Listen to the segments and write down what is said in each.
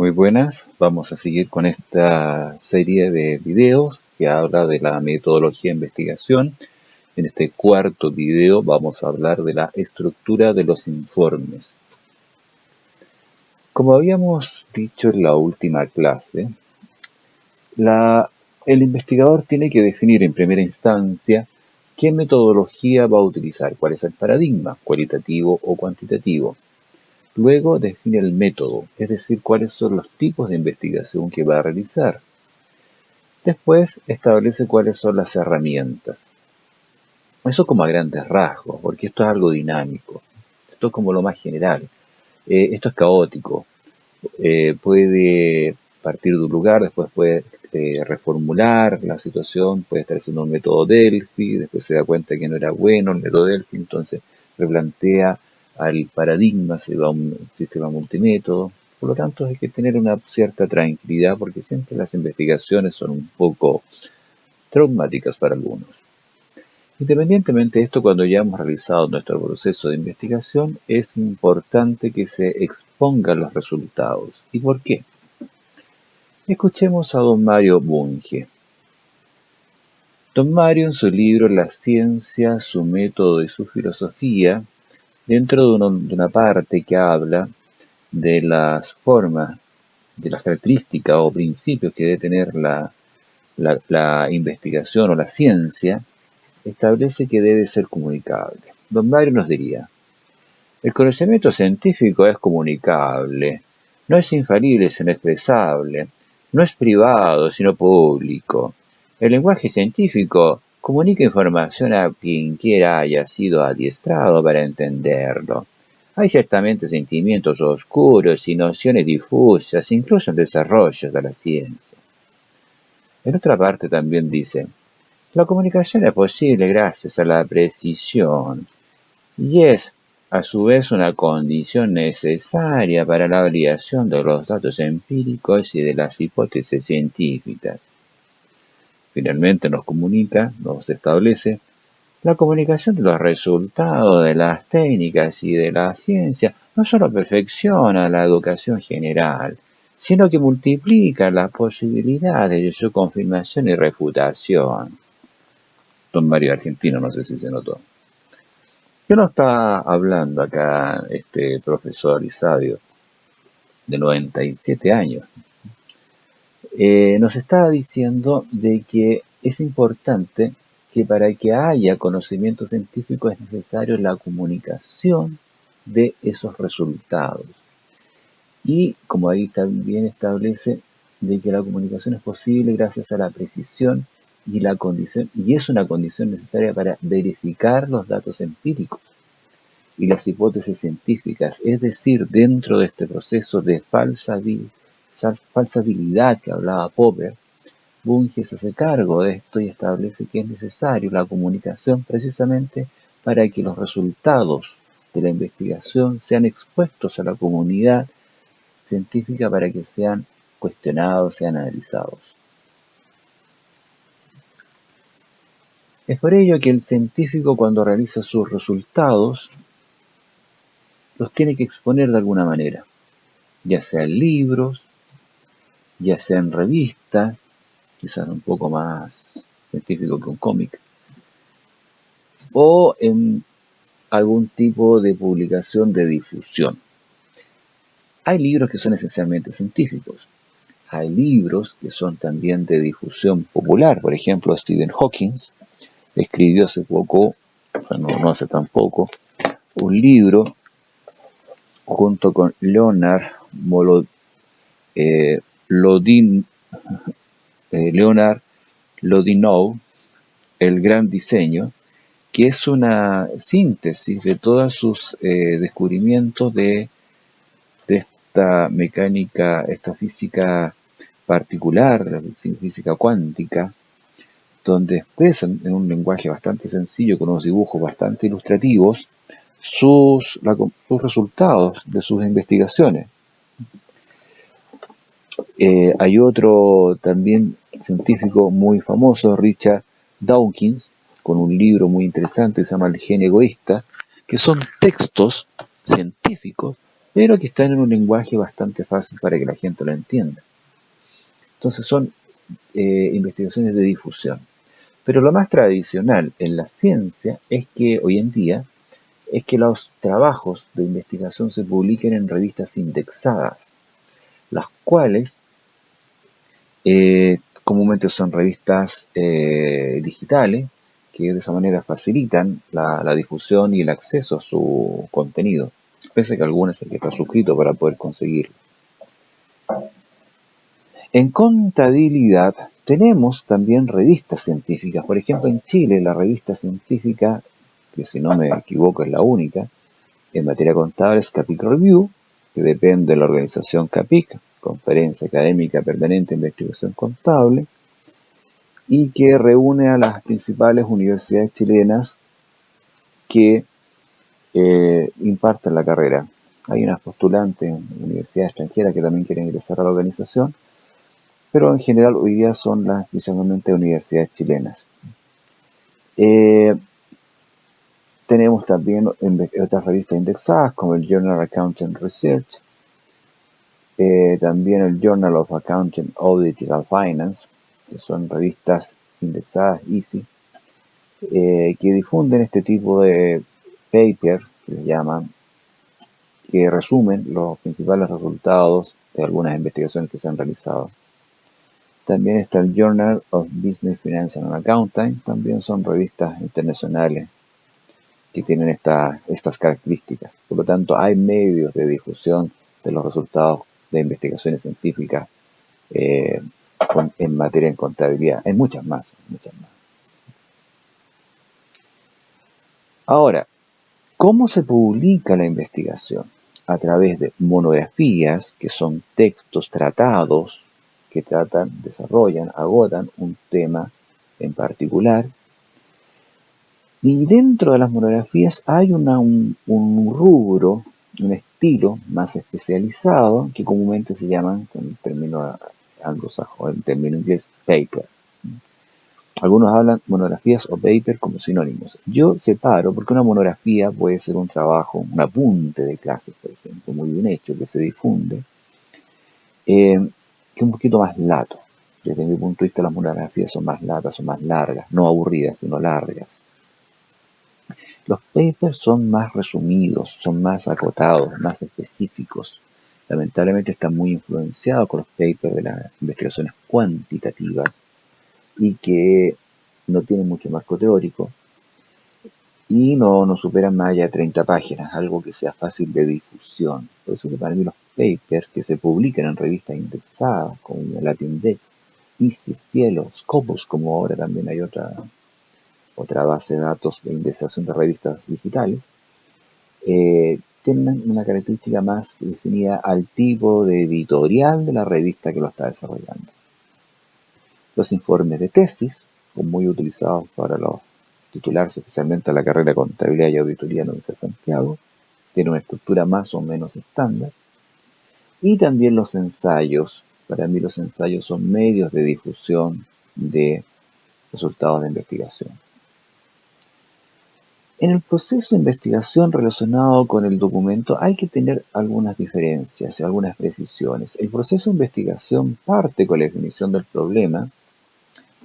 Muy buenas, vamos a seguir con esta serie de videos que habla de la metodología de investigación. En este cuarto video vamos a hablar de la estructura de los informes. Como habíamos dicho en la última clase, el investigador tiene que definir en primera instancia qué metodología va a utilizar, cuál es el paradigma, cualitativo o cuantitativo. Luego define el método, es decir, cuáles son los tipos de investigación que va a realizar. Después establece cuáles son las herramientas. Eso como a grandes rasgos, porque esto es algo dinámico. Esto es como lo más general. Esto es caótico. Puede partir de un lugar, después puede reformular la situación, puede estar haciendo un método Delphi, después se da cuenta que no era bueno el método Delphi, entonces replantea al paradigma, se va a un sistema multimétodo. Por lo tanto, hay que tener una cierta tranquilidad porque siempre las investigaciones son un poco traumáticas para algunos. Independientemente de esto, cuando ya hemos realizado nuestro proceso de investigación, es importante que se expongan los resultados. ¿Y por qué? Escuchemos a don Mario Bunge. Don Mario, en su libro La ciencia, su método y su filosofía, dentro de una parte que habla de las formas, de las características o principios que debe tener la investigación o la ciencia, establece que debe ser comunicable. Don Mario nos diría: el conocimiento científico es comunicable, no es infalible sino expresable, no es privado sino público. El lenguaje científico comunica información a quien quiera haya sido adiestrado para entenderlo. Hay ciertamente sentimientos oscuros y nociones difusas, incluso en desarrollos de la ciencia. En otra parte también dice: la comunicación es posible gracias a la precisión y es, a su vez, una condición necesaria para la validación de los datos empíricos y de las hipótesis científicas. Finalmente nos establece: la comunicación de los resultados de las técnicas y de la ciencia no solo perfecciona la educación general, sino que multiplica las posibilidades de su confirmación y refutación. Don Mario Argentino, no sé si se notó. ¿Qué nos está hablando acá este profesor y sabio de 97 años? Nos está diciendo de que es importante que para que haya conocimiento científico es necesario la comunicación de esos resultados. Y como ahí también establece de que la comunicación es posible gracias a la precisión y es una condición necesaria para verificar los datos empíricos y las hipótesis científicas, es decir, dentro de este proceso de falsabilidad que hablaba Popper, Bunge se hace cargo de esto y establece que es necesario la comunicación precisamente para que los resultados de la investigación sean expuestos a la comunidad científica para que sean cuestionados, sean analizados. Es por ello que el científico, cuando realiza sus resultados, los tiene que exponer de alguna manera, ya sea en libros, ya sea en revistas, quizás un poco más científico que un cómic, o en algún tipo de publicación de difusión. Hay libros que son esencialmente científicos, hay libros que son también de difusión popular. Por ejemplo, Stephen Hawking escribió hace poco, no hace tan poco, un libro junto con Leonard Lodinou, El Gran Diseño, que es una síntesis de todos sus descubrimientos de esta mecánica, esta física particular, la física cuántica, donde expresan en un lenguaje bastante sencillo, con unos dibujos bastante ilustrativos, sus resultados de sus investigaciones. Hay otro también científico muy famoso, Richard Dawkins, con un libro muy interesante que se llama El gen egoísta, que son textos científicos pero que están en un lenguaje bastante fácil para que la gente lo entienda. Entonces son investigaciones de difusión. Pero lo más tradicional en la ciencia es que hoy en día es que los trabajos de investigación se publiquen en revistas indexadas, las cuales comúnmente son revistas digitales que de esa manera facilitan la difusión y el acceso a su contenido, pese a que algunas hay que estar suscrito para poder conseguirlo. En contabilidad tenemos también revistas científicas. Por ejemplo, en Chile la revista científica, que si no me equivoco es la única, en materia contable es CAPIC Review, que depende de la organización CAPIC, Conferencia Académica Permanente de Investigación Contable, y que reúne a las principales universidades chilenas que imparten la carrera. Hay unas postulantes en universidades extranjeras que también quieren ingresar a la organización, pero en general hoy día son las principalmente universidades chilenas. Tenemos también otras revistas indexadas como el Journal Accounting Research, también el Journal of Accounting Audit Finance, que son revistas indexadas EASY, que difunden este tipo de papers, que les llaman, que resumen los principales resultados de algunas investigaciones que se han realizado. También está el Journal of Business, Finance and Accounting, también son revistas internacionales que tienen estas características. Por lo tanto, hay medios de difusión de los resultados de investigaciones científicas en materia de contabilidad. Hay muchas más, muchas más. Ahora, ¿cómo se publica la investigación? A través de monografías, que son textos tratados que tratan, desarrollan, agotan un tema en particular. Y dentro de las monografías hay un rubro, un estilo más especializado que comúnmente se llaman, con el término anglosajón, el término inglés, paper. Algunos hablan monografías o paper como sinónimos. Yo separo porque una monografía puede ser un trabajo, un apunte de clases, por ejemplo, muy bien hecho, que se difunde, que es un poquito más lato. Desde mi punto de vista las monografías son más latas, son más largas, no aburridas, sino largas. Los papers son más resumidos, son más acotados, más específicos. Lamentablemente están muy influenciados con los papers de las investigaciones cuantitativas y que no tienen mucho marco teórico y no superan más allá de 30 páginas, algo que sea fácil de difusión. Por eso que para mí los papers que se publican en revistas indexadas como LatinDex, ICE, Cielo, Scopus, como ahora también hay otra base de datos de indexación de revistas digitales, tienen una característica más definida al tipo de editorial de la revista que lo está desarrollando. Los informes de tesis son muy utilizados para los titularse, especialmente a la carrera de Contabilidad y Auditoría en la Universidad de Santiago. Tiene una estructura más o menos estándar. Y también los ensayos. Para mí los ensayos son medios de difusión de resultados de investigación. En el proceso de investigación relacionado con el documento hay que tener algunas diferencias y algunas precisiones. El proceso de investigación parte con la definición del problema,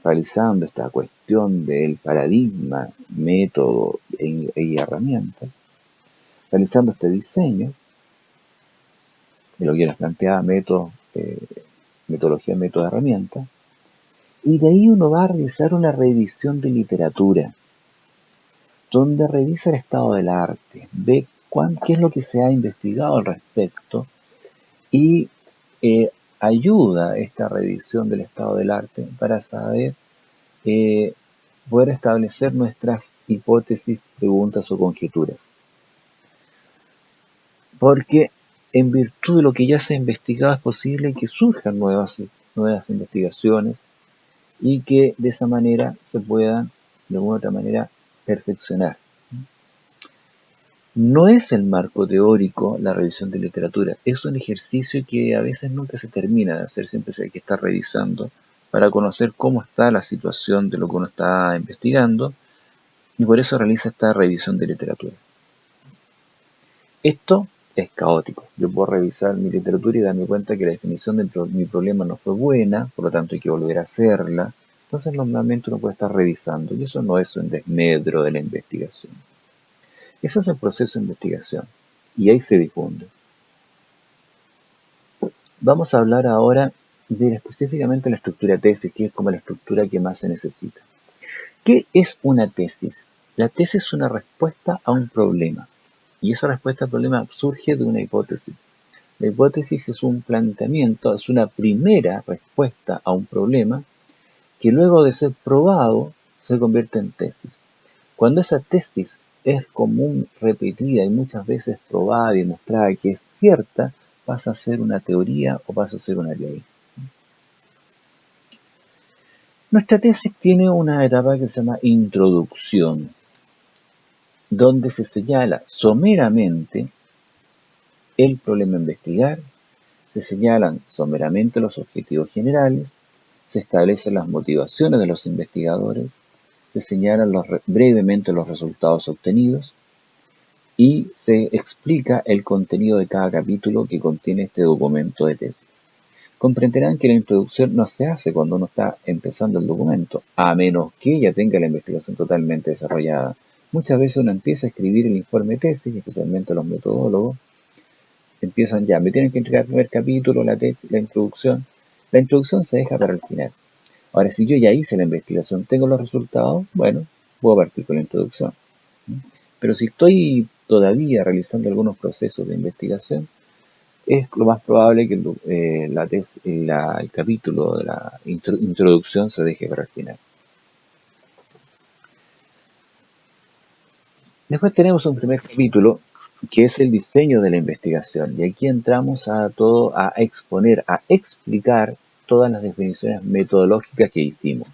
realizando esta cuestión del paradigma, método y herramientas, realizando este diseño, de lo que les planteaba metodología, método, herramienta, y de ahí uno va a realizar una revisión de literatura, donde revisa el estado del arte, ve qué es lo que se ha investigado al respecto y ayuda esta revisión del estado del arte para saber poder establecer nuestras hipótesis, preguntas o conjeturas. Porque en virtud de lo que ya se ha investigado es posible que surjan nuevas investigaciones y que de esa manera se puedan, de alguna otra manera, perfeccionar. No es el marco teórico la revisión de literatura, es un ejercicio que a veces nunca se termina de hacer, siempre hay que estar revisando para conocer cómo está la situación de lo que uno está investigando y por eso realiza esta revisión de literatura. Esto es caótico. Yo puedo revisar mi literatura y darme cuenta que la definición de mi problema no fue buena, por lo tanto hay que volver a hacerla. Entonces normalmente uno puede estar revisando y eso no es un desmedro de la investigación. Eso es el proceso de investigación y ahí se difunde. Vamos a hablar ahora de específicamente la estructura tesis, que es como la estructura que más se necesita. ¿Qué es una tesis? La tesis es una respuesta a un problema y esa respuesta al problema surge de una hipótesis. La hipótesis es un planteamiento, es una primera respuesta a un problema que luego de ser probado se convierte en tesis. Cuando esa tesis es común, repetida y muchas veces probada y demostrada que es cierta, pasa a ser una teoría o pasa a ser una ley. Nuestra tesis tiene una etapa que se llama introducción, donde se señala someramente el problema a investigar, se señalan someramente los objetivos generales, se establecen las motivaciones de los investigadores, se señalan brevemente los resultados obtenidos y se explica el contenido de cada capítulo que contiene este documento de tesis. Comprenderán que la introducción no se hace cuando uno está empezando el documento, a menos que ya tenga la investigación totalmente desarrollada. Muchas veces uno empieza a escribir el informe de tesis, especialmente los metodólogos, empiezan ya, me tienen que entregar el primer capítulo, la tesis, la introducción. La introducción se deja para el final. Ahora, si yo ya hice la investigación, tengo los resultados, bueno, puedo partir con la introducción. Pero si estoy todavía realizando algunos procesos de investigación, es lo más probable que el capítulo de la introducción se deje para el final. Después tenemos un primer capítulo que es el diseño de la investigación y aquí entramos a exponer, a explicar todas las definiciones metodológicas que hicimos.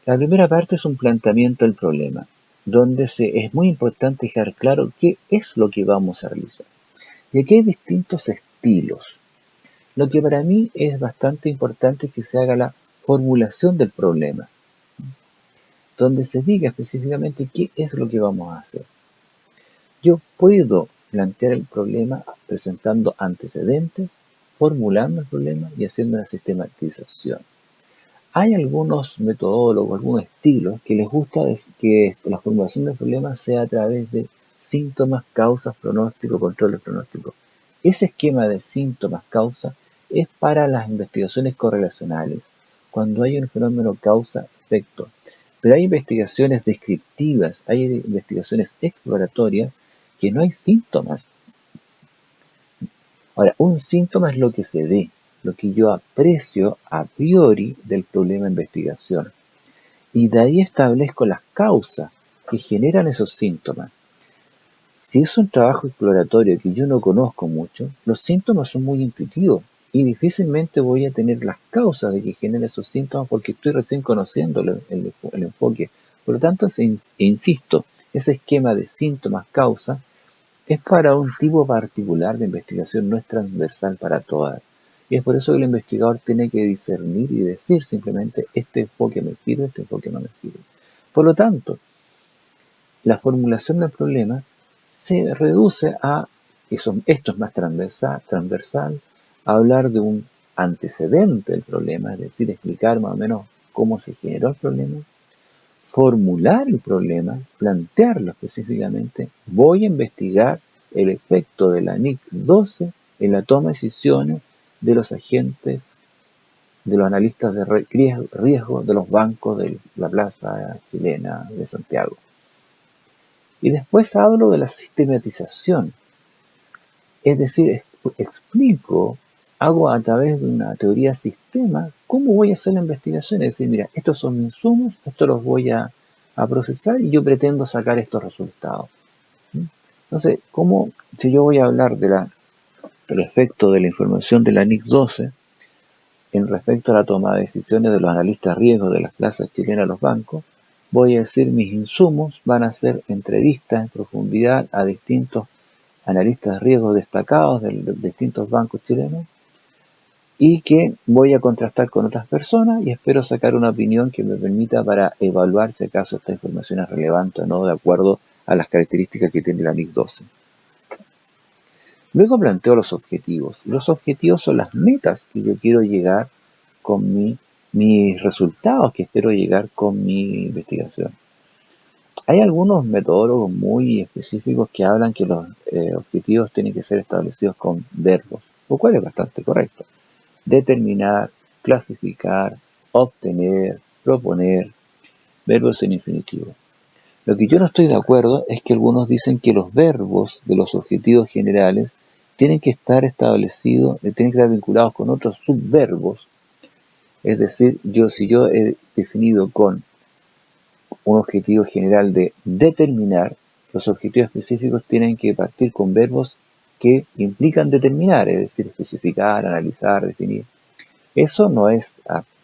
La primera parte es un planteamiento del problema, donde es muy importante dejar claro qué es lo que vamos a realizar. Y aquí hay distintos estilos. Lo que para mí es bastante importante es que se haga la formulación del problema, donde se diga específicamente qué es lo que vamos a hacer. Yo puedo plantear el problema presentando antecedentes, formulando el problema y haciendo una sistematización. Hay algunos metodólogos, algunos estilos que les gusta que la formulación del problema sea a través de síntomas, causas, pronóstico, control del pronóstico. Ese esquema de síntomas, causas, es para las investigaciones correlacionales, cuando hay un fenómeno causa-efecto. Pero hay investigaciones descriptivas, hay investigaciones exploratorias que no hay síntomas. Ahora, un síntoma es lo que se ve, lo que yo aprecio a priori del problema de investigación. Y de ahí establezco las causas que generan esos síntomas. Si es un trabajo exploratorio que yo no conozco mucho, los síntomas son muy intuitivos y difícilmente voy a tener las causas de que generen esos síntomas porque estoy recién conociendo el enfoque. Por lo tanto, insisto, ese esquema de síntomas, causas, es para un tipo particular de investigación, no es transversal para todas. Y es por eso que el investigador tiene que discernir y decir simplemente este enfoque me sirve, este enfoque no me sirve. Por lo tanto, la formulación del problema se reduce a, esto es más transversal, a hablar de un antecedente del problema, es decir, explicar más o menos cómo se generó el problema, formular el problema, plantearlo específicamente, voy a investigar el efecto de la NIC-12 en la toma de decisiones de los agentes, de los analistas de riesgo de los bancos de la Plaza Chilena de Santiago. Y después hablo de la sistematización, es decir, explico, hago a través de una teoría sistema, cómo voy a hacer la investigación, es decir, mira, estos son mis insumos, estos los voy a procesar y yo pretendo sacar estos resultados. Entonces, si yo voy a hablar del efecto de la información de la NIC-12 en respecto a la toma de decisiones de los analistas de riesgo de las plazas chilenas a los bancos, voy a decir mis insumos van a ser entrevistas en profundidad a distintos analistas de riesgo destacados de distintos bancos chilenos y que voy a contrastar con otras personas y espero sacar una opinión que me permita para evaluar si acaso esta información es relevante o no de acuerdo a las características que tiene la NIC-12. Luego planteo los objetivos. Los objetivos son las metas que yo quiero llegar con mis resultados que espero llegar con mi investigación. Hay algunos metodólogos muy específicos que hablan que los objetivos tienen que ser establecidos con verbos, lo cual es bastante correcto. Determinar, clasificar, obtener, proponer, verbos en infinitivo. Lo que yo no estoy de acuerdo es que algunos dicen que los verbos de los objetivos generales tienen que estar establecidos, tienen que estar vinculados con otros subverbos. Es decir, si yo he definido con un objetivo general de determinar, los objetivos específicos tienen que partir con verbos que implican determinar, es decir, especificar, analizar, definir. Eso no es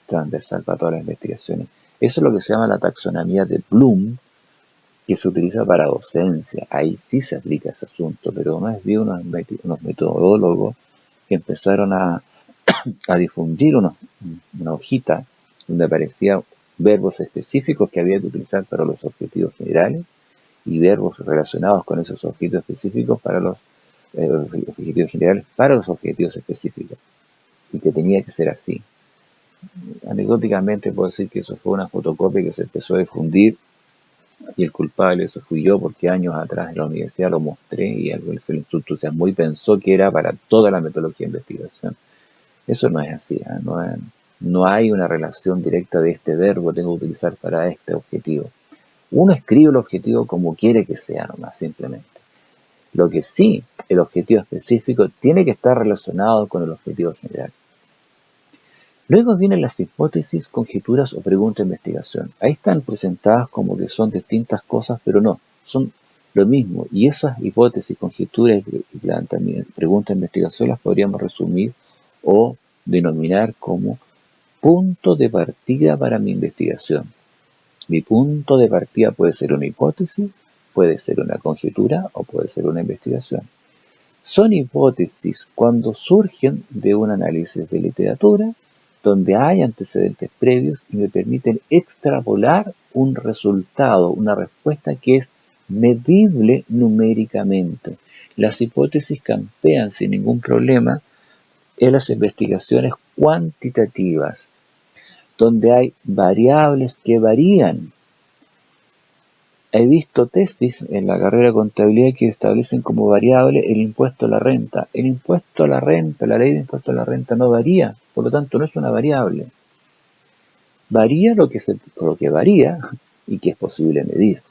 transversal para todas las investigaciones. Eso es lo que se llama la taxonomía de Bloom, que se utiliza para docencia. Ahí sí se aplica ese asunto, pero una vez vi unos metodólogos que empezaron a difundir una hojita donde aparecían verbos específicos que había que utilizar para los objetivos generales y verbos relacionados con esos objetivos específicos para los objetivos generales para los objetivos específicos, y que tenía que ser así. Anecdóticamente puedo decir que eso fue una fotocopia que se empezó a difundir, y el culpable de eso fui yo, porque años atrás en la universidad lo mostré y el entusiasmó y pensó que era para toda la metodología de investigación. Eso no es así, ¿eh? No hay una relación directa de este verbo tengo que utilizar para este objetivo. Uno escribe el objetivo como quiere que sea, nomás, simplemente. Lo que sí, el objetivo específico tiene que estar relacionado con el objetivo general. Luego vienen las hipótesis, conjeturas o preguntas de investigación. Ahí están presentadas como que son distintas cosas, pero no, son lo mismo. Y esas hipótesis, conjeturas y preguntas de investigación las podríamos resumir o denominar como punto de partida para mi investigación. Mi punto de partida puede ser una hipótesis, puede ser una conjetura o puede ser una investigación. Son hipótesis cuando surgen de un análisis de literatura, donde hay antecedentes previos y me permiten extrapolar un resultado, una respuesta que es medible numéricamente. Las hipótesis campean sin ningún problema en las investigaciones cuantitativas, donde hay variables que varían. He visto tesis en la carrera de contabilidad que establecen como variable el impuesto a la renta. El impuesto a la renta, la ley de impuesto a la renta no varía, por lo tanto no es una variable. Varía lo que varía y que es posible medir.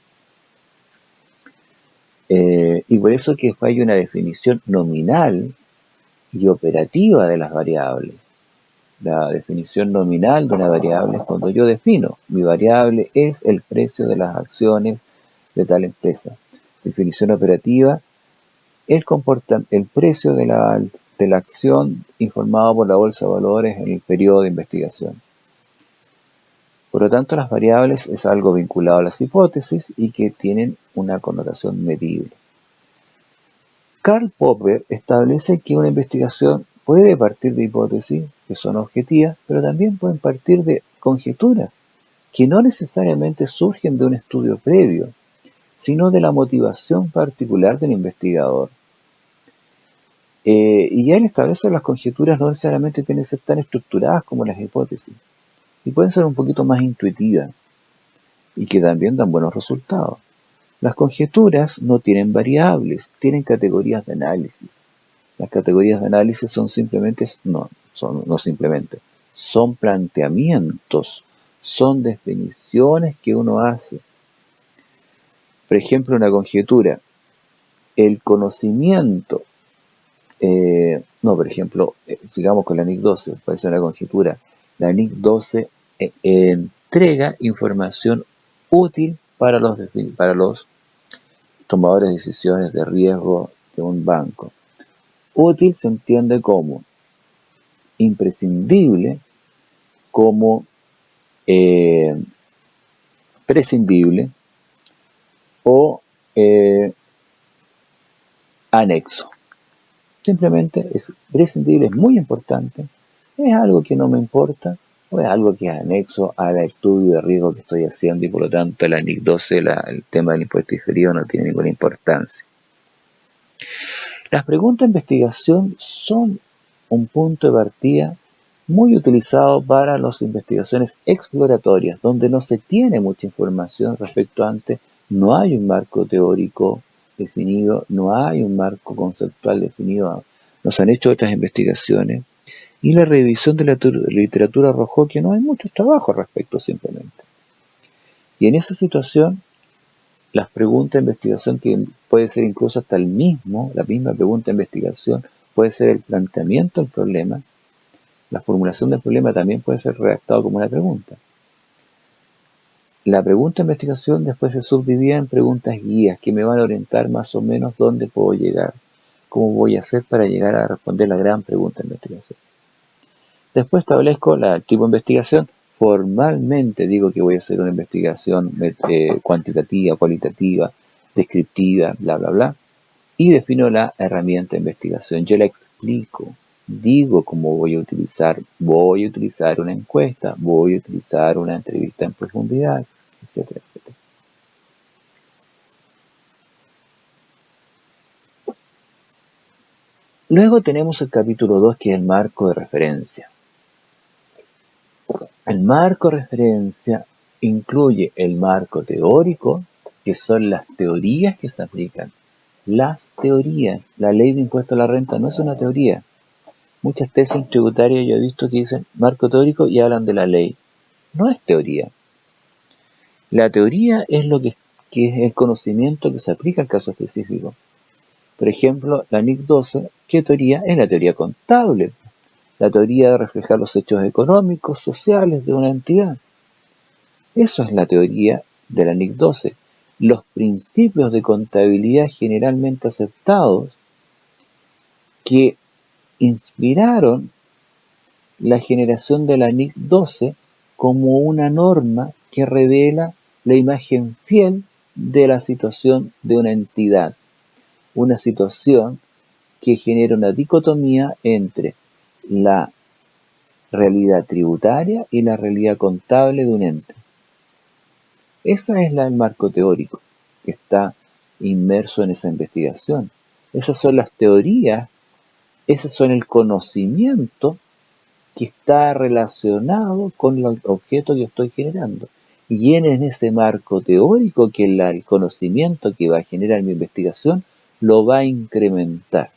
Y por eso que hay una definición nominal y operativa de las variables. La definición nominal de una variable es cuando yo defino, mi variable es el precio de las acciones de tal empresa. Definición operativa, el precio de la acción informado por la bolsa de valores en el periodo de investigación. Por lo tanto, las variables es algo vinculado a las hipótesis y que tienen una connotación medible. Karl Popper establece que una investigación puede partir de hipótesis que son objetivas, pero también pueden partir de conjeturas que no necesariamente surgen de un estudio previo, sino de la motivación particular del investigador. Y ya él establece las conjeturas no necesariamente tienen que ser tan estructuradas como las hipótesis, y pueden ser un poquito más intuitivas, y que también dan buenos resultados. Las conjeturas no tienen variables, tienen categorías de análisis. Las categorías de análisis son son planteamientos, son definiciones que uno hace. Por ejemplo, una conjetura, el conocimiento, sigamos con la NIC 12, puede ser una conjetura. La NIC 12 entrega información útil para los tomadores de decisiones de riesgo de un banco. Útil se entiende como imprescindible, como prescindible o anexo. Simplemente es prescindible, es muy importante, es algo que no me importa, o es algo que es anexo al estudio de riesgo que estoy haciendo y por lo tanto la NIC 12, el tema del impuesto diferido no tiene ninguna importancia. Las preguntas de investigación son un punto de partida muy utilizado para las investigaciones exploratorias, donde no se tiene mucha información respecto a antes, no hay un marco teórico definido, no hay un marco conceptual definido. Nos han hecho otras investigaciones y la revisión de la literatura arrojó que no hay mucho trabajo al respecto simplemente. Y en esa situación, las preguntas de investigación, que puede ser incluso hasta la misma pregunta de investigación, puede ser el planteamiento del problema, la formulación del problema también puede ser redactado como una pregunta. La pregunta de investigación después se subdivide en preguntas guías que me van a orientar más o menos dónde puedo llegar, cómo voy a hacer para llegar a responder la gran pregunta de investigación. Después establezco el tipo de investigación. Formalmente digo que voy a hacer una investigación cuantitativa, cualitativa, descriptiva, bla, bla, bla. Y defino la herramienta de investigación. Yo la explico. Digo cómo voy a utilizar una encuesta, voy a utilizar una entrevista en profundidad, etcétera, etcétera. Luego tenemos el capítulo 2, que es el marco de referencia. El marco de referencia incluye el marco teórico, que son las teorías que se aplican. Las teorías. La ley de impuesto a la renta no es una teoría. Muchas tesis tributarias yo he visto que dicen marco teórico y hablan de la ley. No es teoría. La teoría es lo que es el conocimiento que se aplica al caso específico. Por ejemplo, la NIC 12, ¿qué teoría? Es la teoría contable. La teoría de reflejar los hechos económicos, sociales de una entidad. Eso es la teoría de la NIC 12. Los principios de contabilidad generalmente aceptados que inspiraron la generación de la NIC 12 como una norma que revela la imagen fiel de la situación de una entidad. Una situación que genera una dicotomía entre la realidad tributaria y la realidad contable de un ente. Ese es el marco teórico que está inmerso en esa investigación. Esas son las teorías, ese son el conocimiento que está relacionado con el objeto que estoy generando. Y en ese marco teórico que el conocimiento que va a generar mi investigación lo va a incrementar.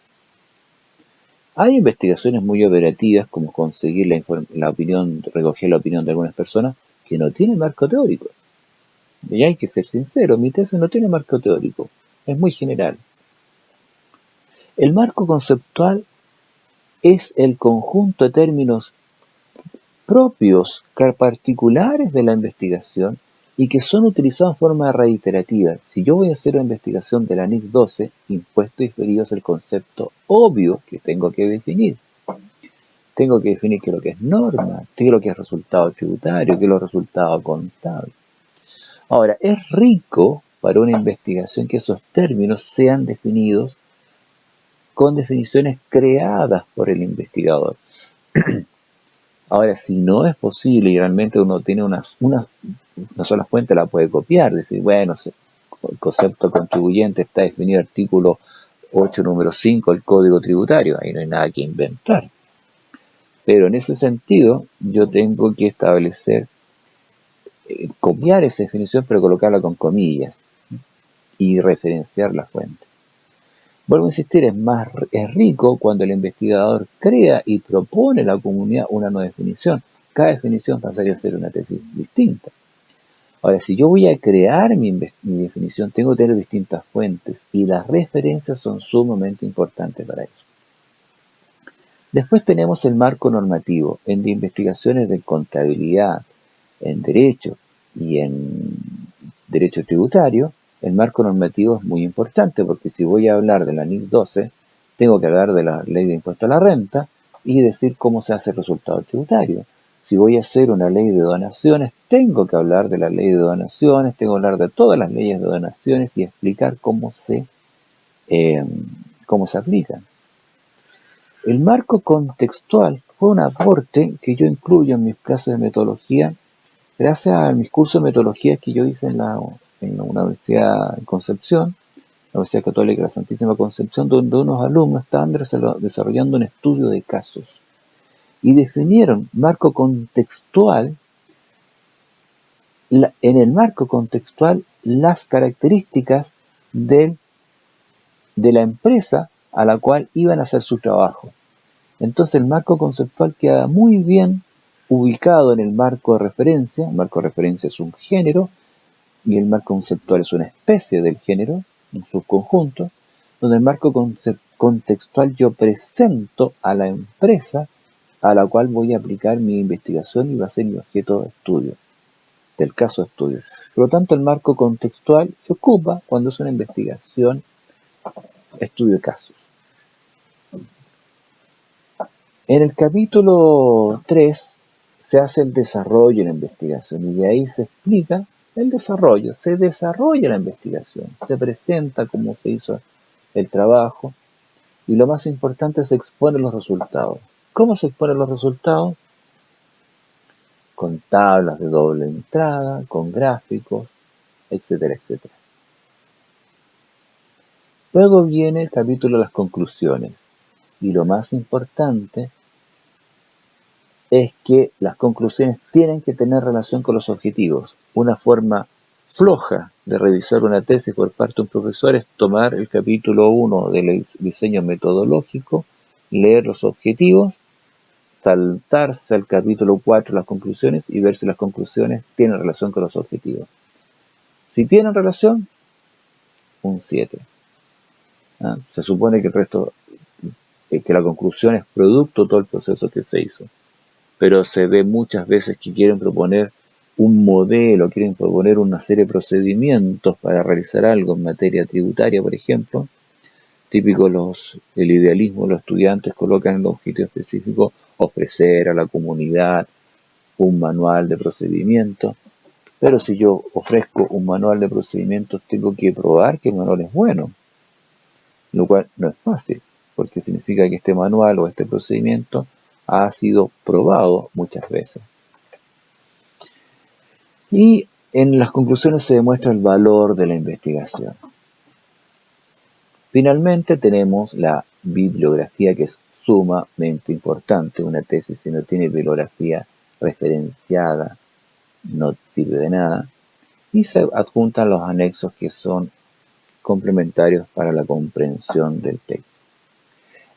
Hay investigaciones muy operativas, como conseguir recoger la opinión de algunas personas que no tienen marco teórico. Y hay que ser sincero, mi tesis no tiene marco teórico, es muy general. El marco conceptual es el conjunto de términos propios, particulares de la investigación y que son utilizados en forma reiterativa. Si yo voy a hacer una investigación de la NIC 12, impuestos diferidos es el concepto obvio que tengo que definir. Tengo que definir qué es lo que es norma, qué es lo que es resultado tributario, qué es lo resultado contable. Ahora, es rico para una investigación que esos términos sean definidos con definiciones creadas por el investigador. Ahora, si no es posible y realmente uno tiene una sola fuente, la puede copiar, decir, bueno, el concepto contribuyente está definido en el artículo 8, número 5 del Código Tributario, ahí no hay nada que inventar. Pero en ese sentido, yo tengo que establecer, copiar esa definición, pero colocarla con comillas y referenciar la fuente. Vuelvo a insistir, es rico cuando el investigador crea y propone a la comunidad una nueva definición. Cada definición pasaría a ser una tesis distinta. Ahora, si yo voy a crear mi definición, tengo que tener distintas fuentes y las referencias son sumamente importantes para eso. Después tenemos el marco normativo en investigaciones de contabilidad, en derecho y en derecho tributario. El marco normativo es muy importante porque si voy a hablar de la NIC 12, tengo que hablar de la ley de impuesto a la renta y decir cómo se hace el resultado tributario. Si voy a hacer una ley de donaciones, tengo que hablar de la ley de donaciones, tengo que hablar de todas las leyes de donaciones y explicar cómo se aplican. El marco contextual fue un aporte que yo incluyo en mis clases de metodología gracias a mis cursos de metodología que yo hice en la Universidad de Concepción, la Universidad Católica de la Santísima Concepción, donde unos alumnos estaban desarrollando un estudio de casos y definieron marco contextual, en el marco contextual, las características de la empresa a la cual iban a hacer su trabajo. Entonces el marco conceptual queda muy bien ubicado en el marco de referencia. El marco de referencia es un género y el marco conceptual es una especie del género, un subconjunto, donde el marco contextual yo presento a la empresa a la cual voy a aplicar mi investigación y va a ser mi objeto de estudio, del caso de estudio. Por lo tanto, el marco contextual se ocupa cuando es una investigación, estudio de casos. En el capítulo 3 se hace el desarrollo de la investigación y de ahí se explica el desarrollo. Se desarrolla la investigación, se presenta cómo se hizo el trabajo y lo más importante, se exponen los resultados. ¿Cómo se exponen los resultados? Con tablas de doble entrada, con gráficos, etcétera, etcétera. Luego viene el capítulo de las conclusiones y lo más importante es que las conclusiones tienen que tener relación con los objetivos. Una forma floja de revisar una tesis por parte de un profesor es tomar el capítulo 1 del diseño metodológico, leer los objetivos, saltarse al capítulo 4 las conclusiones y ver si las conclusiones tienen relación con los objetivos. Si tienen relación, un 7. Se supone que el resto, que la conclusión es producto de todo el proceso que se hizo. Pero se ve muchas veces que quieren proponer un modelo, quieren proponer una serie de procedimientos para realizar algo en materia tributaria, por ejemplo. Típico el idealismo, los estudiantes colocan en el objetivo específico ofrecer a la comunidad un manual de procedimientos, pero si yo ofrezco un manual de procedimientos tengo que probar que el manual es bueno, lo cual no es fácil, porque significa que este manual o este procedimiento ha sido probado muchas veces. Y en las conclusiones se demuestra el valor de la investigación. Finalmente tenemos la bibliografía, que es sumamente importante. Una tesis, si no tiene bibliografía referenciada, no sirve de nada. Y se adjuntan los anexos que son complementarios para la comprensión del texto.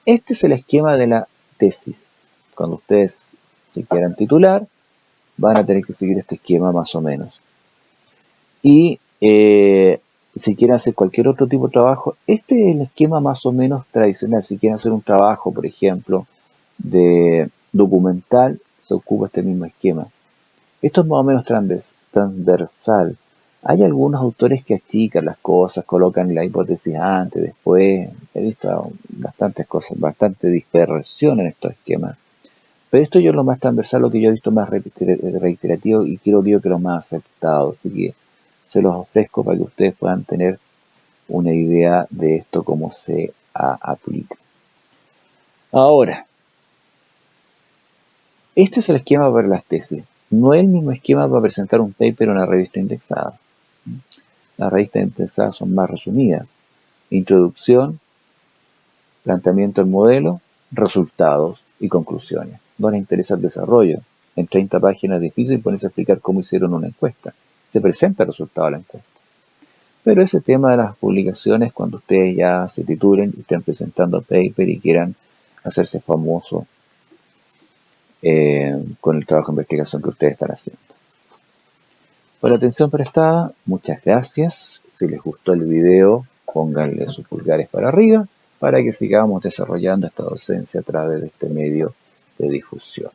Este es el esquema de la tesis. Cuando ustedes se quieran titular, van a tener que seguir este esquema más o menos. Y si quieren hacer cualquier otro tipo de trabajo, este es el esquema más o menos tradicional. Si quieren hacer un trabajo, por ejemplo, de documental, se ocupa este mismo esquema. Esto es más o menos transversal. Hay algunos autores que achican las cosas, colocan la hipótesis antes, después. He visto bastantes cosas, bastante dispersión en estos esquemas. Pero esto yo es lo más transversal, lo que yo he visto más reiterativo y creo que lo más aceptado. Así que se los ofrezco para que ustedes puedan tener una idea de esto, cómo se aplica. Ahora, este es el esquema para las tesis. No es el mismo esquema para presentar un paper en una revista indexada. Las revistas indexadas son más resumidas. Introducción, planteamiento del modelo, resultados y conclusiones. No les interesa el desarrollo. En 30 páginas es difícil ponerse a explicar cómo hicieron una encuesta. Se presenta el resultado de la encuesta. Pero ese tema de las publicaciones, cuando ustedes ya se titulen y estén presentando paper y quieran hacerse famosos con el trabajo de investigación que ustedes están haciendo. Por la atención prestada, muchas gracias. Si les gustó el video, pónganle sus pulgares para arriba para que sigamos desarrollando esta docencia a través de este medio de difusión.